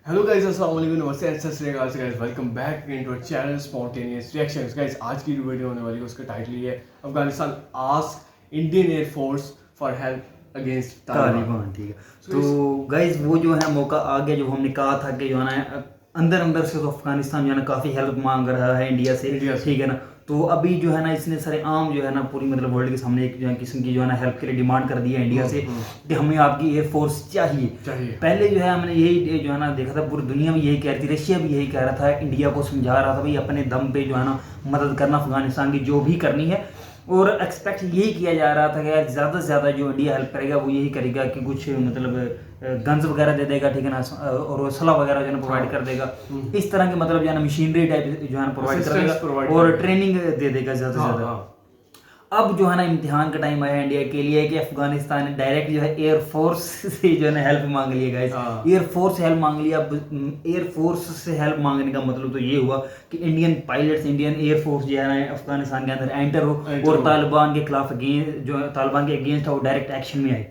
Hello guys, अस्सलाम वालेकुम, नमस्ते, Sat Sri Akal guys, welcome back into our channel spontaneous reactions. Guys आज की जो वीडियो होने वाली है उसका टाइटल ये है Afghanistan ask Indian air force for help against Taliban. ठीक है। तो गाइज वो जो है मौका आ गया, जो हमने कहा था कि जो है ना अंदर अंदर से तो अफगानिस्तान जो है ना काफ़ी हेल्प मांग रहा है इंडिया से, ठीक है ना। तो अभी जो है ना इसने सारे आम जो है ना पूरी मतलब वर्ल्ड के सामने एक जो है किस्म की जो है ना हेल्प के लिए डिमांड कर दी है इंडिया से कि हमें आपकी एयरफोर्स चाहिए। पहले जो है हमने यही जो है ना देखा था, पूरी दुनिया में यही कह रही थी, रशिया भी यही कह रहा था, इंडिया को समझा रहा था भाई अपने दम पे जो है ना मदद करना अफगानिस्तान की जो भी करनी है। और एक्सपेक्ट यही किया जा रहा था कि यार ज़्यादा से ज़्यादा जो इंडिया हेल्प करेगा वो यही करेगा कि कुछ मतलब गन्स वगैरह दे देगा, ठीक है ना, और असला वगैरह जो है प्रोवाइड कर देगा, इस तरह के मतलब जो है ना मशीनरी टाइप जो है प्रोवाइड कर देगा और ट्रेनिंग दे देगा ज़्यादा से ज़्यादा। अब जो है ना इम्तिहान का टाइम आया इंडिया के लिए कि अफगानिस्तान ने डायरेक्ट जो है एयरफोर्स से जो है ना हेल्प मांग लिया गाइस। एयरफोर्स से हेल्प मांग लिया। अब एयरफोर्स से हेल्प मांगने का मतलब तो ये हुआ कि इंडियन पायलट्स, इंडियन एयरफोर्स जो है ना अफगानिस्तान के अंदर एंटर हो और तालिबान के खिलाफ जो तालिबान के अगेंस्ट है वो डायरेक्ट एक्शन में आए।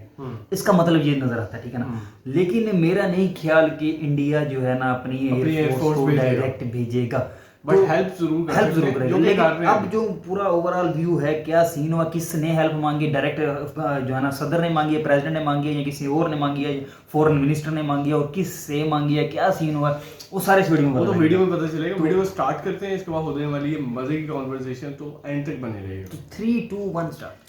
इसका मतलब ये नजर आता है, ठीक है ना। लेकिन मेरा नहीं ख्याल कि इंडिया जो है ना अपनी एयरफोर्स को डायरेक्ट भेजेगा, बट हेल्प जरूर करेगा। लेकिन अब जो पूरा ओवरऑल व्यू है, क्या सीन हुआ, किसने हेल्प मांगी, डायरेक्ट जो है ना सदर ने मांगी है, प्रेसिडेंट ने मांगी है, या किसी और ने मांगी है, फॉरेन मिनिस्टर ने मांगी है, और किस से मांगी है, क्या सीन हुआ, वो सारे इस वीडियो में तो वीडियो में पता चलेगा। वीडियो स्टार्ट करते हैं, इसके बाद होने वाली है मजे की कॉन्वर्सेशन, तो एंड तक बने रहेगा। तो 3, 2, 1 start.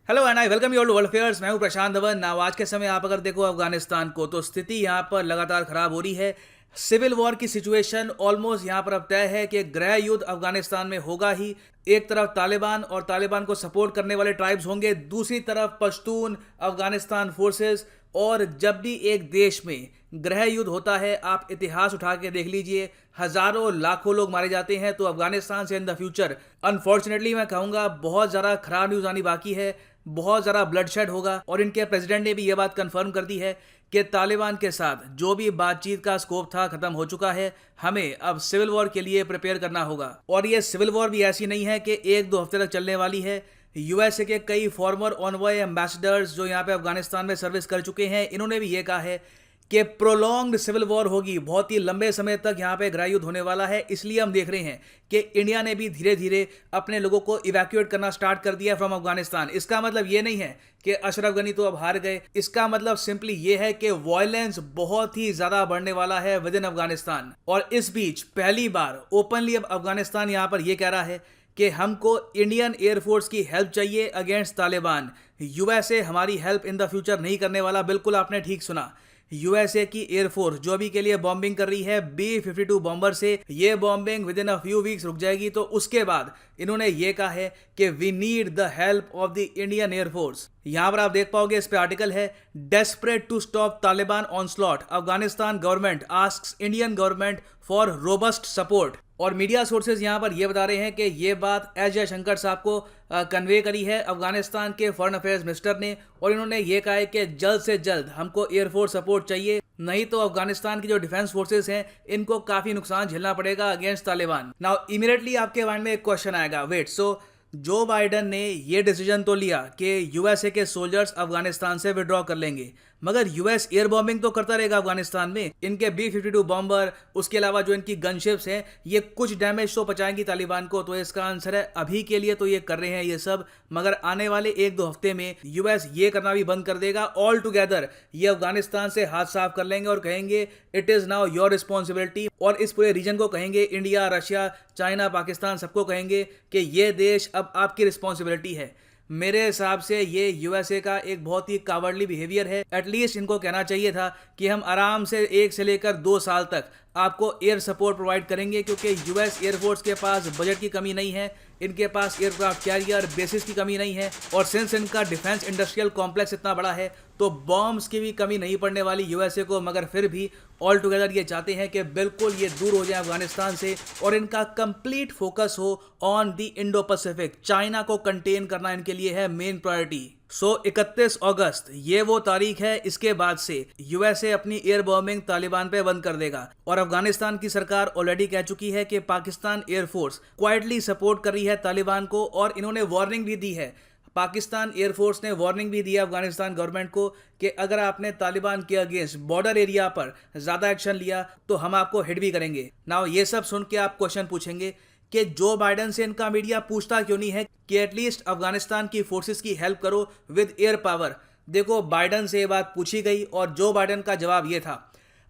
Hello and I welcome you all to world affairs. मैं हूं प्रशांत धवन। नाउ आज के समय आप अगर देखो अफगानिस्तान को, तो स्थिति यहां पर लगातार खराब हो रही है। सिविल वॉर की सिचुएशन ऑलमोस्ट यहां पर अब तय है कि गृह युद्ध अफगानिस्तान में होगा ही। एक तरफ तालिबान और तालिबान को सपोर्ट करने वाले ट्राइब्स होंगे, दूसरी तरफ पश्तून, अफगानिस्तान फोर्सेस। और जब भी एक देश में गृह युद्ध होता है, आप इतिहास उठा के देख लीजिए, हजारों लाखों लोग मारे जाते हैं। तो अफगानिस्तान से इन द फ्यूचर अनफॉर्चुनेटली मैं कहूंगा बहुत ज़्यादा खराब न्यूज़ आनी बाकी है, बहुत ज़्यादा ब्लडशेड होगा। और इनके प्रेसिडेंट ने भी यह बात कंफर्म कर दी है कि तालिबान के साथ जो भी बातचीत का स्कोप था खत्म हो चुका है, हमें अब सिविल वॉर के लिए प्रिपेयर करना होगा। और ये सिविल वॉर भी ऐसी नहीं है कि 1-2 हफ्ते तक चलने वाली है। यूएसए के कई फॉर्मर ऑनवॉय एम्बेसडर्स जो यहाँ पे अफगानिस्तान में सर्विस कर चुके हैं, इन्होंने भी ये कहा है कि प्रोलॉन्ग्ड सिविल वॉर होगी, बहुत ही लंबे समय तक यहाँ पे गृह युद्ध होने वाला है। इसलिए हम देख रहे हैं कि इंडिया ने भी धीरे धीरे अपने लोगों को इवैक्यूएट करना स्टार्ट कर दिया फ्रॉम अफगानिस्तान। इसका मतलब ये नहीं है कि अशरफ गनी तो अब हार गए। इसका मतलब सिंपली ये है कि वायलेंस बहुत ही ज्यादा बढ़ने वाला है विद इन अफगानिस्तान। और इस बीच पहली बार ओपनली अब अफगानिस्तान यहाँ पर यह कह रहा है कि हमको इंडियन एयरफोर्स की हेल्प चाहिए अगेंस्ट तालिबान। यूएसए हमारी हेल्प इन द फ्यूचर नहीं करने वाला। बिल्कुल आपने ठीक सुना, यूएसए की एयरफोर्स जो अभी के लिए बॉम्बिंग कर रही है B-52 बॉम्बर से, ये bombing with in a few weeks रुक जाएगी। तो उसके बाद इन्होंने ये कहा है कि we need the help of the Indian air force. यहां पर आप देख पाओगे, इस पे आर्टिकल है, desperate to stop Taliban onslaught, Afghanistan government asks Indian government for robust support. और मीडिया सोर्सेज यहां पर यह बता रहे हैं कि यह बात एस जयशंकर साहब को कन्वे करी है अफगानिस्तान के फॉरेन अफेयर्स मिनिस्टर ने। और इन्होंने ये कहा है कि जल्द से जल्द हमको एयरफोर्स सपोर्ट चाहिए, नहीं तो अफगानिस्तान की जो डिफेंस फोर्सेस हैं इनको काफी नुकसान झेलना पड़ेगा अगेंस्ट तालिबान। नाउ इमीडिएटली आपके माइंड में एक क्वेश्चन आएगा, वेट, सो जो बाइडन ने ये डिसीजन तो लिया कि यूएसए के सोल्जर्स अफगानिस्तान से विड्रॉ कर लेंगे, मगर यूएस एयर बॉम्बिंग तो करता रहेगा अफगानिस्तान में। इनके B-52 बॉम्बर, उसके अलावा जो इनकी गनशिप्स हैं, ये कुछ डैमेज तो पहुंचाएंगी तालिबान को। तो इसका आंसर है अभी के लिए तो ये कर रहे हैं ये सब, मगर आने वाले 1-2 हफ्ते में यूएस ये करना भी बंद कर देगा। ऑल टुगेदर ये अफगानिस्तान से हाथ साफ कर लेंगे और कहेंगे it is now your responsibility. और इस पूरे रीजन को कहेंगे, इंडिया, रशिया, चाइना, पाकिस्तान, सबको कहेंगे कि ये देश अब आपकी रिस्पॉन्सिबिलिटी है। मेरे हिसाब से ये यूएसए का एक बहुत ही कावर्डली बिहेवियर है। एटलीस्ट इनको कहना चाहिए था कि हम आराम से 1 से लेकर 2 साल तक आपको एयर सपोर्ट प्रोवाइड करेंगे, क्योंकि यूएस एयरफोर्स के पास बजट की कमी नहीं है, इनके पास एयरक्राफ्ट कैरियर बेसिस की कमी नहीं है, और सिंस इनका डिफेंस इंडस्ट्रियल कॉम्प्लेक्स इतना बड़ा है तो बॉम्ब्स की भी कमी नहीं पड़ने वाली यूएसए को। मगर फिर भी ऑल टुगेदर ये चाहते हैं कि बिल्कुल ये दूर हो जाए अफगानिस्तान से और इनका कंप्लीट फोकस हो on the Indo Pacific. China को कंटेन करना इनके लिए है मेन प्रायोरिटी। 31 अगस्त ये वो तारीख है, इसके बाद से यूएसए अपनी एयर बॉम्बिंग तालिबान पे बंद कर देगा। और अफगानिस्तान की सरकार ऑलरेडी कह चुकी है कि पाकिस्तान एयरफोर्स क्वाइटली सपोर्ट कर रही है तालिबान को, और इन्होंने वार्निंग भी दी है पाकिस्तान एयरफोर्स ने वार्निंग भी दिया अफगानिस्तान गवर्नमेंट को कि अगर आपने तालिबान के अगेंस्ट बॉर्डर एरिया पर ज़्यादा एक्शन लिया तो हम आपको हिट भी करेंगे। नाउ ये सब सुन के आप क्वेश्चन पूछेंगे कि जो बाइडन से इनका मीडिया पूछता क्यों नहीं है कि एटलीस्ट अफगानिस्तान की फोर्सेस की हेल्प करो विद एयर पावर। देखो, बाइडन से ये बात पूछी गई और जो बाइडन का जवाब ये था,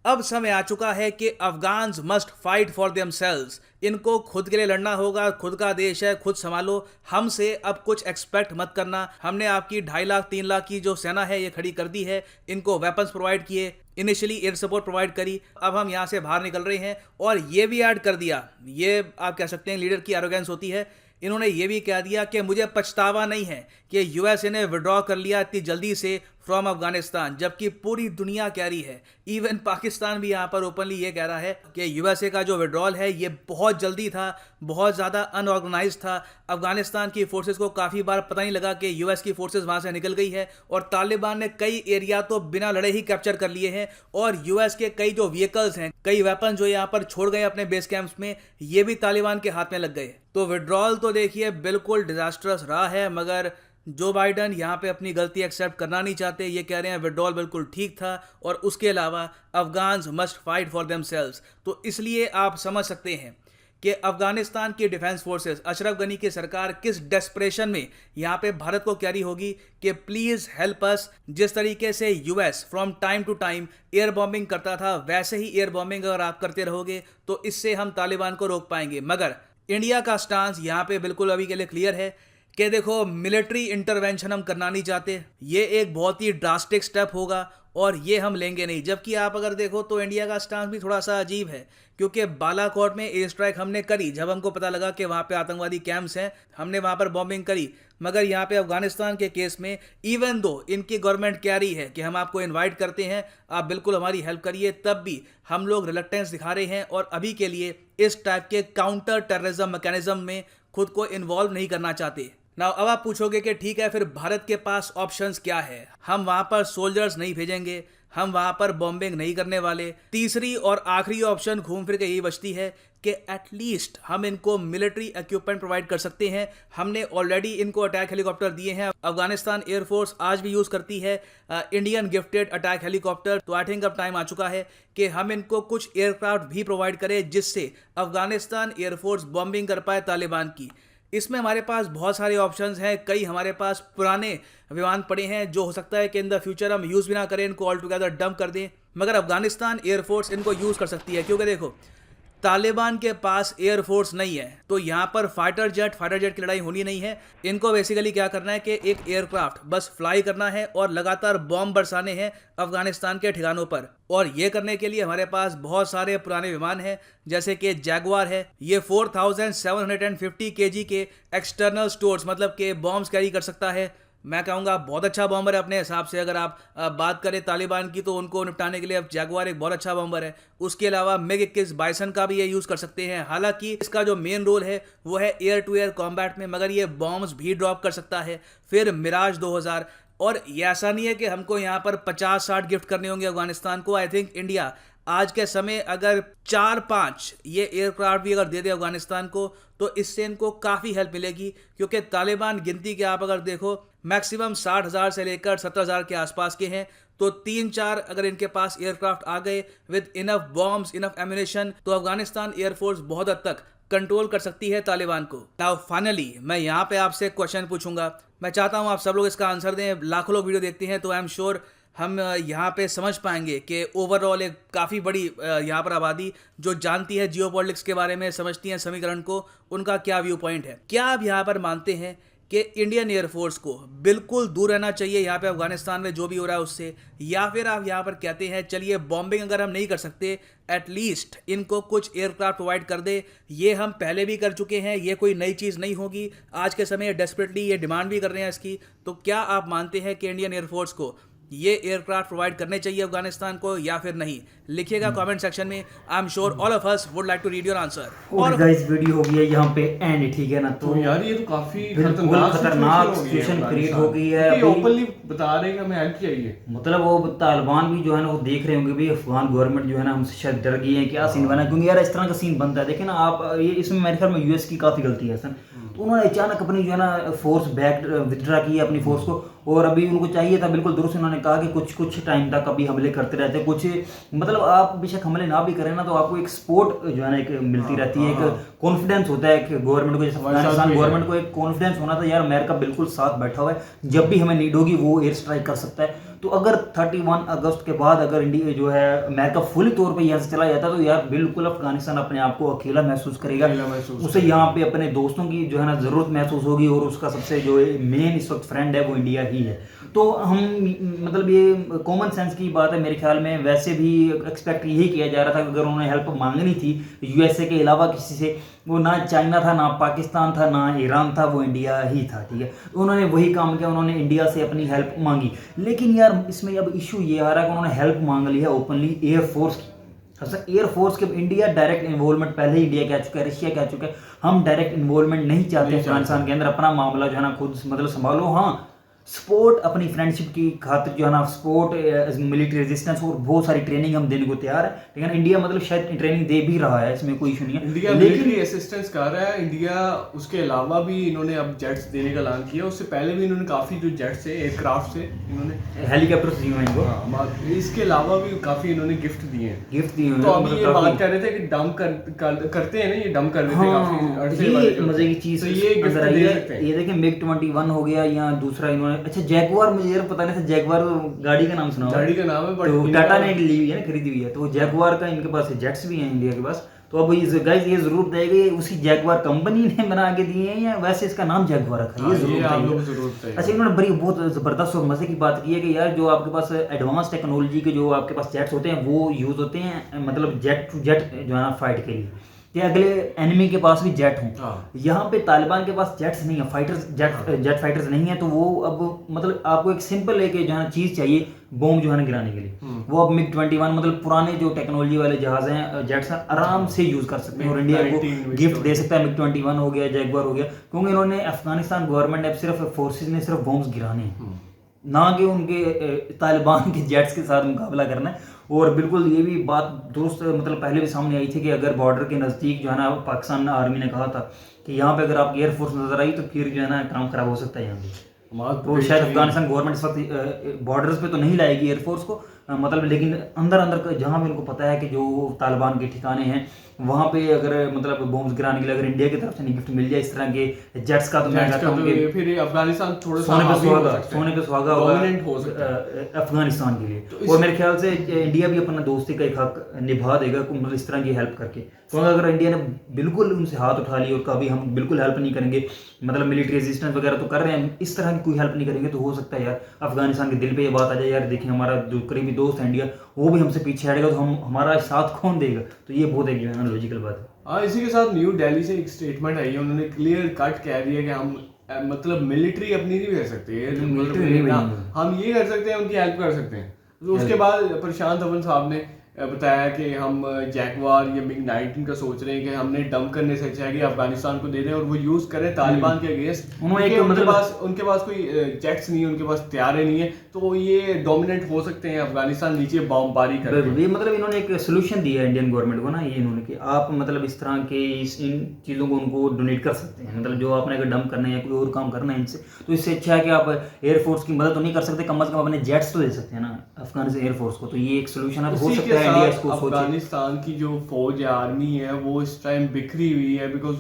अब समय आ चुका है कि Afghans must fight for themselves. इनको खुद के लिए लड़ना होगा, खुद का देश है, खुद संभालो, हमसे अब कुछ एक्सपेक्ट मत करना। हमने आपकी 2.5 लाख 3 लाख की जो सेना है ये खड़ी कर दी है, इनको वेपन्स प्रोवाइड किए, इनिशियली एयर सपोर्ट प्रोवाइड करी, अब हम यहाँ से बाहर निकल रहे हैं। और ये भी ऐड कर दिया, ये आप कह सकते हैं लीडर की एरोगेंस होती है, इन्होंने ये भी कह दिया कि मुझे पछतावा नहीं है कि यूएसए ने विड्रॉ कर लिया इतनी जल्दी से फ्रॉम अफगानिस्तान, जबकि पूरी दुनिया कह रही है, इवन पाकिस्तान भी यहाँ पर ओपनली ये कह रहा है कि यूएसए का जो विड्रॉल है ये बहुत जल्दी था, बहुत ज़्यादा अनऑर्गेनाइज था। अफगानिस्तान की फोर्सेस को काफ़ी बार पता नहीं लगा कि यूएस की फोर्सेस वहाँ से निकल गई है और तालिबान ने कई एरिया तो बिना लड़े ही कैप्चर कर लिए हैं और यूएस के कई जो व्हीकल्स हैं, कई वेपन जो यहाँ पर छोड़ गए अपने बेस कैंप्स में, ये भी तालिबान के हाथ में लग गए। तो विड्रॉल तो देखिए बिल्कुल डिजास्टरस रहा है, मगर जो बाइडन यहाँ पे अपनी गलती एक्सेप्ट करना नहीं चाहते। ये कह रहे हैं विड्रॉल बिल्कुल ठीक था और उसके अलावा Afghans must fight for themselves. तो इसलिए आप समझ सकते हैं कि अफगानिस्तान की डिफेंस फोर्सेस, अशरफ गनी की सरकार किस डेस्परेशन में यहाँ पे भारत को कह रही होगी कि प्लीज़ हेल्प अस। जिस तरीके से US from time to time air bombing करता था, वैसे ही एयर बॉम्बिंग अगर आप करते रहोगे तो इससे हम तालिबान को रोक पाएंगे। मगर इंडिया का स्टांस यहाँ पे बिल्कुल अभी के लिए क्लियर है कि देखो, मिलिट्री इंटरवेंशन हम करना नहीं चाहते, ये एक बहुत ही ड्रास्टिक स्टेप होगा और ये हम लेंगे नहीं। जबकि आप अगर देखो तो इंडिया का स्टांस भी थोड़ा सा अजीब है, क्योंकि बालाकोट में एयर स्ट्राइक हमने करी जब हमको पता लगा कि वहाँ पे आतंकवादी कैंप्स हैं, हमने वहाँ पर बॉम्बिंग करी। मगर यहाँ पे अफगानिस्तान के केस में इवन दो इनकी गवर्नमेंट कह रही है कि हम आपको इन्वाइट करते हैं, आप बिल्कुल हमारी हेल्प करिए, तब भी हम लोग रिलक्टेंस दिखा रहे हैं और अभी के लिए इस टाइप के काउंटर टेररिज्म मैकेनिज्म में खुद को इन्वॉल्व नहीं करना चाहते। नाउ अब आप पूछोगे कि ठीक है, फिर भारत के पास ऑप्शंस क्या है? हम वहां पर सोल्जर्स नहीं भेजेंगे, हम वहां पर बॉम्बिंग नहीं करने वाले। तीसरी और आखिरी ऑप्शन घूम फिर के यही बचती है कि एटलीस्ट हम इनको मिलिट्री इक्विपमेंट प्रोवाइड कर सकते हैं। हमने ऑलरेडी इनको अटैक हेलीकॉप्टर दिए हैं, अफगानिस्तान एयरफोर्स आज भी यूज़ करती है इंडियन गिफ्टेड अटैक हेलीकॉप्टर। तो आई थिंक अब टाइम आ चुका है कि हम इनको कुछ एयरक्राफ्ट भी प्रोवाइड करें जिससे अफगानिस्तान एयरफोर्स बॉम्बिंग कर पाए तालिबान की। इसमें हमारे पास बहुत सारे ऑप्शंस हैं, कई हमारे पास पुराने विमान पड़े हैं जो हो सकता है कि इन द फ्यूचर हम यूज़ भी ना करें, इनको ऑल टुगेदर डंप कर दें, मगर अफगानिस्तान एयरफोर्स इनको यूज़ कर सकती है। क्योंकि देखो, तालिबान के पास एयरफोर्स नहीं है तो यहाँ पर फाइटर जेट की लड़ाई होनी नहीं है। इनको बेसिकली क्या करना है कि एक एयरक्राफ्ट बस फ्लाई करना है और लगातार बॉम्ब बरसाने हैं अफगानिस्तान के ठिकानों पर। और ये करने के लिए हमारे पास बहुत सारे पुराने विमान हैं, जैसे कि जैगवार है, ये 4750 kg के एक्सटर्नल स्टोर्स मतलब के बॉम्ब्स कैरी कर सकता है। मैं कहूँगा बहुत अच्छा बॉम्बर है अपने हिसाब से। अगर आप बात करें तालिबान की तो उनको निपटाने के लिए अब जैगवार एक बहुत अच्छा बॉम्बर है। उसके अलावा MiG-21 बाइसन का भी ये यूज़ कर सकते हैं। हालांकि इसका जो मेन रोल है वो है एयर टू एयर कॉम्बैट में, मगर ये बॉम्ब्स भी ड्रॉप कर सकता है। फिर मिराज 2000, और ये ऐसा नहीं है कि हमको यहाँ पर 50-60 गिफ्ट करने होंगे अफगानिस्तान को। आई थिंक इंडिया आज के समय अगर 4-5 ये एयरक्राफ्ट भी अगर दे दे अफगानिस्तान को तो इससे इनको काफ़ी हेल्प मिलेगी। क्योंकि तालिबान गिनती के आप अगर देखो मैक्सिमम 60,000 से लेकर 70,000 के आसपास के हैं, तो 3-4 अगर इनके पास एयरक्राफ्ट आ गए with enough bombs, enough ammunition, तो अफगानिस्तान एयरफोर्स बहुत हद तक कंट्रोल कर सकती है तालिबान को। नाउ फाइनली मैं यहाँ पे आपसे क्वेश्चन पूछूंगा, मैं चाहता हूँ आप सब लोग इसका आंसर दें। लाखों लोग वीडियो देखते हैं तो आई एम श्योर हम यहाँ पे समझ पाएंगे कि ओवरऑल एक काफ़ी बड़ी यहाँ पर आबादी जो जानती है जियोपॉलिटिक्स के बारे में, समझती है समीकरण को, उनका क्या व्यू पॉइंट है। क्या आप यहाँ पर मानते हैं कि इंडियन एयरफोर्स को बिल्कुल दूर रहना चाहिए यहाँ पे अफगानिस्तान में जो भी हो रहा है उससे, या फिर आप यहाँ पर कहते हैं चलिए बॉम्बिंग अगर हम नहीं कर सकते एटलीस्ट इनको कुछ एयरक्राफ्ट प्रोवाइड कर दे। ये हम पहले भी कर चुके हैं, ये कोई नई चीज़ नहीं होगी। आज के समय डेस्परेटली ये डिमांड भी कर रहे हैं इसकी। तो क्या आप मानते हैं कि इंडियन एयरफोर्स को ये एयरक्राफ्ट प्रोवाइड करने चाहिए अफगानिस्तान को या फिर नहीं? लिखिएगा कमेंट सेक्शन में। I am sure all of us would like to read your answer. और गाइस वीडियो हो गई है यहाँ पे एंड, ठीक है ना? तो यार ये तो काफी खतरनाक सिचुएशन क्रिएट हो गई है। अभी ओपनली बता रहे हैं कि हमें हेल्प चाहिए। मतलब वो तालिबान भी जो है ना वो देख रहे होंगे भी अफगान गवर्नमेंट जो है ना हमसे शायद डर गई है, क्या सीन बना, क्योंकि यार इस तरह का सीन बनता है। देखे ना आप, ये इसमें मेरे ख्याल में यूएस की काफी गलती है सर। तो उन्होंने अचानक अपनी जो है ना फोर्स बैक विथड्रा की अपनी फोर्स को, और अभी उनको चाहिए था बिल्कुल दुरुस्त। उन्होंने कहा कि कुछ टाइम तक अभी हमले करते रहते हैं, कुछ मतलब आप बेशक हमले ना भी करें ना तो आपको एक सपोर्ट जो है ना एक मिलती रहती है, एक कॉन्फिडेंस होता है कि गवर्नमेंट को, जैसे अफगानिस्तान गवर्नमेंट को एक कॉन्फिडेंस होना था यार अमेरिका बिल्कुल साथ बैठा हुआ है, जब भी हमें नीड होगी वो एयर स्ट्राइक कर सकता है। तो अगर 31 अगस्त के बाद अगर इंडिया जो है अमेरिका फुली तौर पे यहाँ से चला जाता तो यार बिल्कुल अफगानिस्तान अपने आप को अकेला महसूस करेगा, उसे यहाँ पे अपने दोस्तों की जो है ना ज़रूरत महसूस होगी, और उसका सबसे जो मेन इस वक्त फ्रेंड है वो इंडिया ही है। तो हम मतलब ये कॉमन सेंस की बात है मेरे ख्याल में। वैसे भी एक्सपेक्ट यही किया जा रहा था कि अगर उन्होंने हेल्प मांगनी थी यूएसए के अलावा किसी से, वो ना चाइना था, ना पाकिस्तान था, ना ईरान था, वो इंडिया ही था, ठीक है। तो उन्होंने वही काम किया, उन्होंने इंडिया से अपनी हेल्प मांगी। लेकिन यार इसमें अब इशू ये आ रहा है कि उन्होंने हेल्प मांग ली है ओपनली एयरफोर्स की। अच्छा, एयरफोर्स के इंडिया डायरेक्ट इन्वॉल्वमेंट पहले ही इंडिया कह चुका है, रशिया कह चुका है, हम डायरेक्ट इन्वॉल्वमेंट नहीं चाहते अफगानिस्तान के अंदर, अपना मामला जो है ना खुद मतलब संभालो। हाँ, सपोर्ट अपनी फ्रेंडशिप की खातिर जो है ना सपोर्ट, मिलिट्री रेजिस्टेंस और बहुत सारी ट्रेनिंग हम देने को तैयार है, लेकिन इंडिया मतलब शायद ट्रेनिंग दे भी रहा है, इसमें कोई इशू नहीं है। इंडिया मिलिट्री असिस्टेंस कर रहा है इंडिया, उसके अलावा भी इन्होंने अब जेट्स देने का ऐलान किया। उससे पहले भी इन्होंने काफी जो जेट्स है एयरक्राफ्ट से इन्होंने हेलीकॉप्टर दिए हैं इनको। हाँ, इसके अलावा भी काफी इन्होंने गिफ्ट दिए हैं, गिफ्ट दिए हैं। तो अभी ये बात कर रहे थे कि डंप करते हैं ना, ये डंप कर देते हैं काफी अरसे वाले जो। मजे की चीज तो ये गिफ्ट अंदर आई दे है। सकते हैं। ये देखिए मिग 21 हो गया, या दूसरा इन्होंने, अच्छा जैगवार, मुझे यार पता नहीं था जैगवार गाड़ी का नाम सुना हुआ है। गाड़ी का नाम है, बट तो टाटा ने ली हुई है ना, खरीदी हुई है, तो जैगवार का इनके पास जेट्स भी हैं इंडिया के पास। तो अब इस गाइस ये जरूर बताइएगा ये उसी जैगवार कंपनी ने बना के दिए हैं या वैसे इसका नाम जैगवार रखा है, ये जरूर बताइए। अच्छा, इन्होंने बड़ी बहुत जबरदस्त और मजे की बात की है कि यार जो आपके पास एडवांस टेक्नोलॉजी के जो आपके पास जेट्स होते हैं वो यूज होते हैं मतलब जेट टू जेट जो है ना फाइट के लिए, कि अगले एनिमी के पास भी जेट हों। यहाँ पे तालिबान के पास जेट्स नहीं है, फाइटर्स जेट फाइटर्स नहीं है, तो वो अब मतलब आपको एक सिंपल एक जो है ना चीज चाहिए बॉम्ब जो है ना गिराने के लिए, वो अब मिग 21 मतलब पुराने जो टेक्नोलॉजी वाले जहाज हैं जेट्स हैं आराम से यूज कर सकते हैं, और इंडिया को गिफ्ट दे सकता है। मिग 21 हो गया, जैगवार हो गया, क्योंकि इन्होंने अफगानिस्तान गवर्नमेंट ने सिर्फ फोर्सेज ने सिर्फ बॉम्ब्स गिराने हैं, ना कि उनके तालिबान के जेट्स के साथ मुकाबला करना है। और बिल्कुल ये भी बात दुरुस्त मतलब पहले भी सामने आई थी कि अगर बॉर्डर के नज़दीक जो है ना पाकिस्तान आर्मी ने कहा था कि यहाँ पे अगर आप एयरफोर्स नजर आई तो फिर जो है ना काम खराब हो सकता है यहाँ पे। तो शायद अफगानिस्तान गवर्नमेंट इस वक्त बॉर्डर्स पे तो नहीं लाएगी एयरफोर्स को, मतलब लेकिन अंदर अंदर जहाँ भी उनको पता है कि जो तालिबान के ठिकाने हैं वहाँ पे अगर मतलब बॉम्ब्स गिराने के लिए अगर इंडिया की तरफ से गिफ्ट मिल जाए इस तरह के जेट्स का, तो मैं कहता हूँ कि फिर अफगानिस्तान थोड़ा सोने पे सुहागा होगा अफगानिस्तान के लिए। और मेरे ख्याल से इंडिया भी अपना दोस्ती का एक हक निभा देगा मतलब इस तरह की हेल्प करके। तो अगर इंडिया ने बिल्कुल उनसे हाथ उठा ली और कभी हम बिल्कुल हेल्प नहीं करेंगे, मतलब मिलिट्री रेजिस्टेंस वगैरह तो कर रहे हैं, इस तरह की कोई हेल्प नहीं करेंगे, तो हो सकता है यार अफगानिस्तान के दिल पे ये बात आ जाए यार देखिए हमारा जो करीबी दोस्त है इंडिया वो भी हमसे पीछे हटेगा तो हम हमारा साथ कौन देगा। तो ये बहुत एक जो है ना लॉजिकल बात है। हाँ, इसी के साथ न्यू दिल्ली से एक स्टेटमेंट आई है, उन्होंने क्लियर कट कह दिया कि हम मतलब मिलिट्री अपनी नहीं कर सकते, हम ये कर सकते हैं उनकी हेल्प कर सकते हैं। तो उसके बाद प्रशांत धवन साहब ने बताया कि हम जैगवार या मिग 19 का सोच रहे हैं कि हमने डंप करने से अच्छा है कि अफगानिस्तान को दे दें और वो यूज करें तालिबान के अगेंस्ट। उनके पास कोई जेट्स नहीं है, उनके पास तैयारे नहीं है, तो ये डोमिनेंट हो सकते हैं अफगानिस्तान नीचे बमबारी कर। ये मतलब इन्होंने एक सोल्यूशन दिया है इंडियन गवर्नमेंट को ना, ये इन्होंने कि आप मतलब इस तरह के इन चीज़ों को उनको डोनेट कर सकते हैं, मतलब जो आपने अगर डंप करना है या कोई और काम करना है इनसे, तो इससे अच्छा है कि आप एयरफोर्स की मदद तो नहीं कर सकते, कम से कम अपने जेट्स तो दे सकते हैं ना अफगानिस्तान एयरफोर्स को। तो ये एक सोल्यूशन है, हो सकता है इंडिया इसको सोचे। अफगानिस्तान की जो फौज या आर्मी है वो इस टाइम बिखरी हुई है, बिकॉज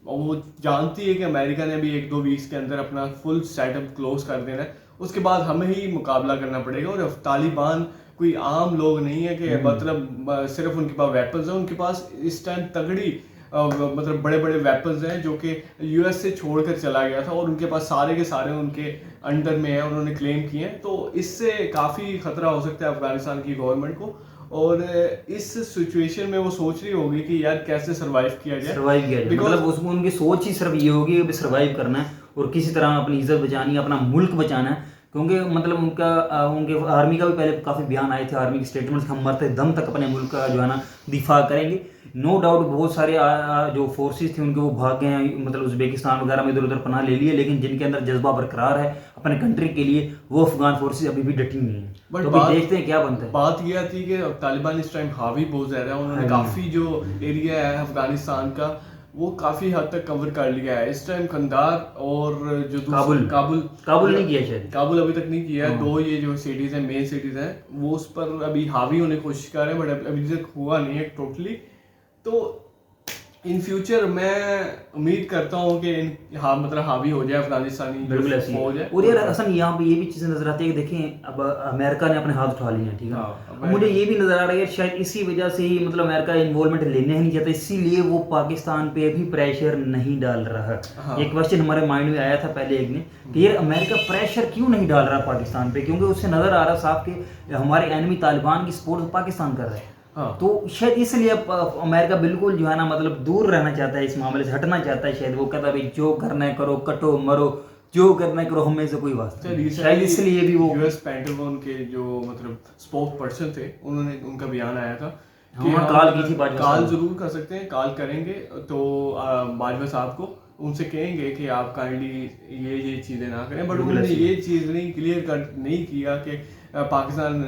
वो जानती है कि अमेरिका ने भी 1-2 वीक्स के अंदर अपना फुल सेटअप क्लोज कर देना है, उसके बाद हमें ही मुकाबला करना पड़ेगा। और तालिबान कोई आम लोग नहीं है कि मतलब सिर्फ उनके पास वेपन्स हैं, उनके पास इस टाइम तगड़ी मतलब बड़े बड़े वेपन्स हैं जो कि यूएस से छोड़कर चला गया था और उनके पास सारे के सारे उनके अंडर में हैं, उन्होंने क्लेम किए हैं। तो इससे काफ़ी खतरा हो सकता है अफगानिस्तान की गवर्नमेंट को, और इस सिचुएशन में वो सोच रही होगी कि यार कैसे सर्वाइव किया जाए, मतलब उसमें उनकी सोच ही सिर्फ ये होगी कि सर्वाइव करना है और किसी तरह अपनी इज्जत बचानी है, अपना मुल्क बचाना है। क्योंकि मतलब उनके आर्मी का भी पहले काफ़ी बयान आए थे, आर्मी के स्टेटमेंट्स, हम मरते दम तक अपने मुल्क का जो है ना दिफा करेंगे। नो डाउट बहुत सारे जो फोर्सेस थे उनके वो भाग गए हैं, मतलब उज़्बेकिस्तान वगैरह में इधर उधर पनाह ले लिए, लेकिन जिनके अंदर जज्बा बरकरार है अपने कंट्री के लिए वो अफगान फोर्सेस अभी भी डटी हुई हैं। बट तो देखते हैं क्या बनता है। बात यह थी कि तालिबान इस टाइम हावी बहुत ज़्यादा है, उन्होंने काफ़ी जो एरिया है अफगानिस्तान का वो काफ़ी हद तक कवर कर लिया है इस टाइम। कंधार और जो काबुल नहीं किया शायद, काबुल अभी तक नहीं किया है। दो ये जो सिटीज़ हैं, मेन सिटीज़ हैं, वो उस पर अभी हावी होने की कोशिश कर रहे हैं, बट अभी तक हुआ नहीं है टोटली। तो इन फ्यूचर मैं उम्मीद करता हूँ कि मतलब हावी हो जाए अफगानिस्तानी फौज है। और यार असल यहाँ पे ये भी चीज़ें नजर आती है कि देखें अब अमेरिका ने अपने हाथ उठा लिए हैं, ठीक है। अब मुझे ये भी नजर आ रहा है शायद इसी वजह से ही मतलब अमेरिका इन्वॉल्वमेंट लेने ही नहीं चाहता, इसीलिए वो पाकिस्तान पे भी प्रेशर नहीं डाल रहा है। एक क्वेश्चन हमारे माइंड में आया था पहले एक ने कि यार अमेरिका प्रेशर क्यों नहीं डाल रहा पाकिस्तान पे, क्योंकि उससे नजर आ रहा साफ कि हमारे एनिमी तालिबान की सपोर्ट पाकिस्तान कर रहा है। तो शायद इसलिए अमेरिका बिल्कुल जो है ना मतलब दूर रहना चाहता है, इस मामले से हटना चाहता है। शायद वो कहता है भाई जो करना है करो, कटो मरो, जो करना है करो, हमें से कोई वास्ता नहीं। शायद इसलिए भी वो यूएस पेंटागन के जो मतलब स्पोक पर्सन थे, उन्होंने उनका बयान आया था कि हम कॉल की थी, कॉल जरूर कर सकते हैं, कॉल करेंगे तो बाजवा साहब को उनसे कहेंगे कि आप काइंडली ये चीज़ें ना करें। बट उन्होंने ये चीज़ नहीं क्लियर कर नहीं किया कि पाकिस्तान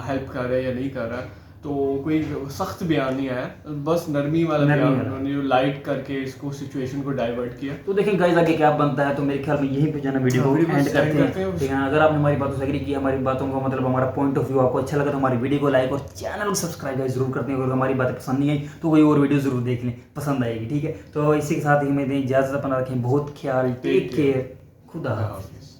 हेल्प कर रहा है या नहीं कर रहा, तो कोई सख्त बयान नहीं आया, बस नरमी वाला बयान उन्होंने जो लाइट करके इसको सिचुएशन को डाइवर्ट किया। तो देखें गाइस आगे क्या बनता है, तो मेरे ख्याल में यहीं पे जाना वीडियो को एंड करते हैं, ठीक है। अगर आपने हमारी बातों से एग्री किया, हमारी बातों का मतलब हमारा पॉइंट ऑफ व्यू आपको अच्छा लगा तो हमारी वीडियो को लाइक और चैनल को सब्सक्राइब जरूर करते हैं। अगर हमारी बातें पसंद नहीं आई तो कोई और वीडियो जरूर देख लें, पसंद आएगी, ठीक है। तो इसी के साथ ही हमें इजाज़त, अपना रखें बहुत ख्याल, टेक केयर, खुदा हाफिज़।